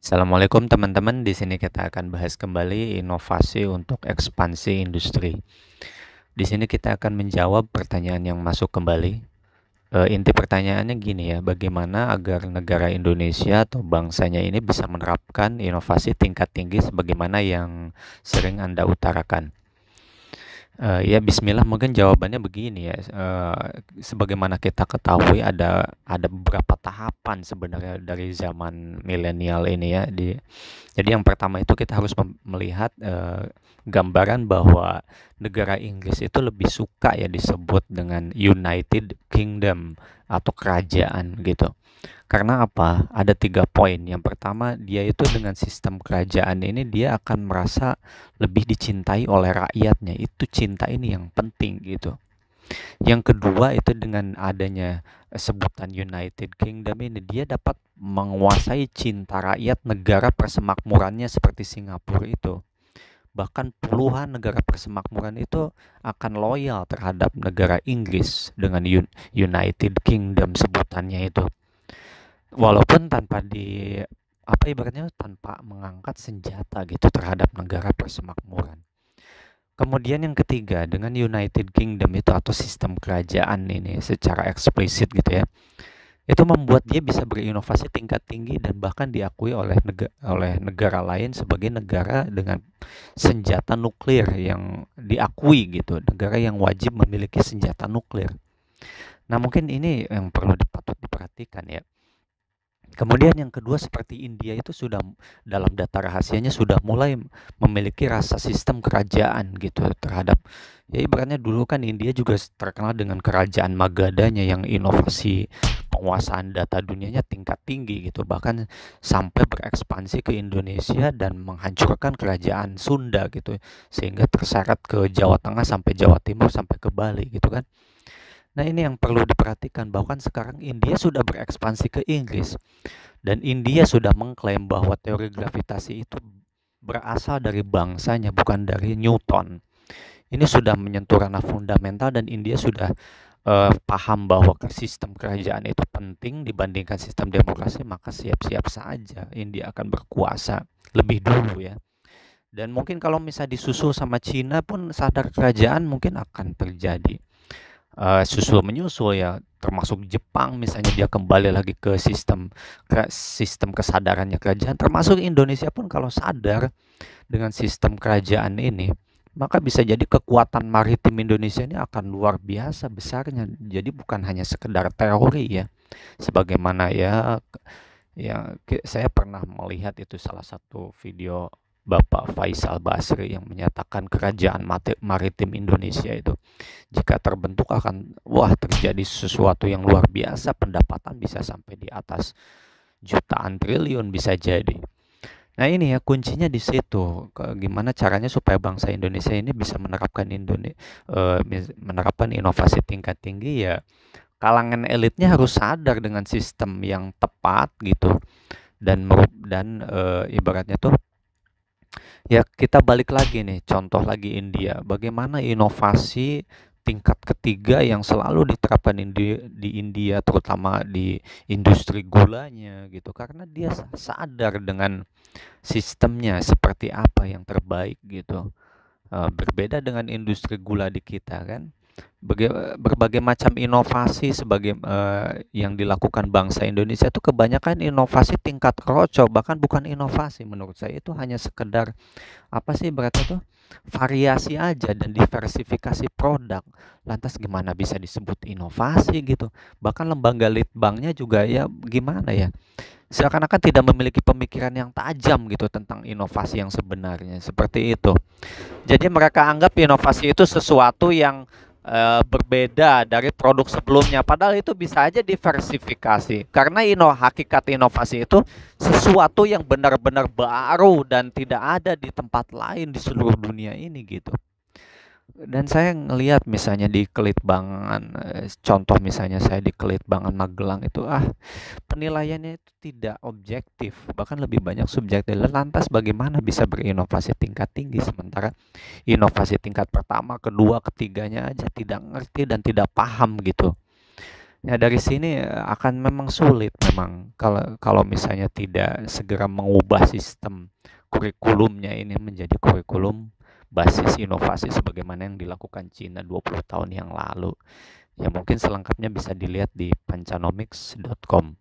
Assalamualaikum teman-teman, di sini kita akan bahas kembali inovasi untuk ekspansi industri. Di sini kita akan menjawab pertanyaan yang masuk kembali. Inti pertanyaannya gini ya, bagaimana agar negara Indonesia atau bangsanya ini bisa menerapkan inovasi tingkat tinggi sebagaimana yang sering Anda utarakan? Ya bismillah, mungkin jawabannya begini ya, sebagaimana kita ketahui ada beberapa tahapan sebenarnya dari zaman milenial ini ya. Jadi yang pertama itu kita harus melihat gambaran bahwa negara Inggris itu lebih suka ya disebut dengan United Kingdom atau kerajaan gitu. Karena apa? Ada 3 poin. Yang pertama, dia itu dengan sistem kerajaan ini dia akan merasa lebih dicintai oleh rakyatnya. Itu cinta ini yang penting gitu. Yang kedua itu dengan adanya sebutan United Kingdom ini dia dapat menguasai cinta rakyat negara persemakmurannya seperti Singapura itu. Bahkan puluhan negara persemakmuran itu akan loyal terhadap negara Inggris dengan United Kingdom sebutannya itu. Walaupun tanpa ibaratnya tanpa mengangkat senjata gitu terhadap negara persemakmuran. Kemudian yang ketiga, dengan United Kingdom itu atau sistem kerajaan ini secara eksplisit gitu ya, itu membuat dia bisa berinovasi tingkat tinggi dan bahkan diakui oleh negara lain sebagai negara dengan senjata nuklir yang diakui gitu, negara yang wajib memiliki senjata nuklir. Nah, mungkin ini yang patut diperhatikan ya. Kemudian yang kedua, seperti India itu sudah dalam data rahasianya sudah mulai memiliki rasa sistem kerajaan gitu terhadap, ya ibaratnya dulu kan India juga terkenal dengan kerajaan Magadhanya yang inovasi penguasaan data dunianya tingkat tinggi gitu, bahkan sampai berekspansi ke Indonesia dan menghancurkan kerajaan Sunda gitu sehingga terseret ke Jawa Tengah sampai Jawa Timur sampai ke Bali gitu kan. Nah, ini yang perlu diperhatikan bahwa kan sekarang India sudah berekspansi ke Inggris. Dan India sudah mengklaim bahwa teori gravitasi itu berasal dari bangsanya, bukan dari Newton. Ini sudah menyentuh ranah fundamental dan India sudah paham bahwa sistem kerajaan itu penting dibandingkan sistem demokrasi, maka siap-siap saja India akan berkuasa lebih dulu ya. Dan mungkin kalau misalnya disusul sama Cina pun sadar kerajaan mungkin akan terjadi susul menyusul ya, termasuk Jepang misalnya dia kembali lagi ke sistem kesadarannya kerajaan, termasuk Indonesia pun kalau sadar dengan sistem kerajaan ini, maka bisa jadi kekuatan maritim Indonesia ini akan luar biasa besarnya. Jadi bukan hanya sekedar teori ya, sebagaimana saya pernah melihat itu salah satu video Bapak Faisal Basri yang menyatakan kerajaan maritim Indonesia itu jika terbentuk akan terjadi sesuatu yang luar biasa, pendapatan bisa sampai di atas jutaan triliun bisa jadi. Nah, ini ya kuncinya di situ. Gimana caranya supaya bangsa Indonesia ini bisa menerapkan inovasi tingkat tinggi ya. Kalangan elitnya harus sadar dengan sistem yang tepat gitu dan ibaratnya tuh ya kita balik lagi nih, contoh lagi India. Bagaimana inovasi tingkat ketiga yang selalu diterapkan di India, terutama di industri gulanya gitu. Karena dia sadar dengan sistemnya seperti apa yang terbaik gitu. Berbeda dengan industri gula di kita kan. Berbagai macam inovasi yang dilakukan bangsa Indonesia itu kebanyakan inovasi tingkat kroco, bahkan bukan inovasi menurut saya, itu hanya sekedar apa sih berarti tuh variasi aja dan diversifikasi produk. Lantas gimana bisa disebut inovasi gitu? Bahkan lembaga litbangnya juga ya gimana ya? Seakan-akan tidak memiliki pemikiran yang tajam gitu tentang inovasi yang sebenarnya seperti itu. Jadi mereka anggap inovasi itu sesuatu yang berbeda dari produk sebelumnya. Padahal itu bisa aja diversifikasi. Karena hakikat inovasi itu sesuatu yang benar-benar baru dan tidak ada di tempat lain di seluruh dunia ini gitu. Dan saya ngelihat misalnya di Kelitbangan, contoh misalnya saya di Kelitbangan Magelang itu penilaiannya itu tidak objektif, bahkan lebih banyak subjektif. Lantas bagaimana bisa berinovasi tingkat tinggi sementara inovasi tingkat pertama, kedua, ketiganya aja tidak ngerti dan tidak paham gitu. Ya dari sini akan memang sulit memang kalau misalnya tidak segera mengubah sistem kurikulumnya ini menjadi kurikulum basis inovasi sebagaimana yang dilakukan Cina 20 tahun yang lalu. Ya mungkin selengkapnya bisa dilihat di pancanomics.com.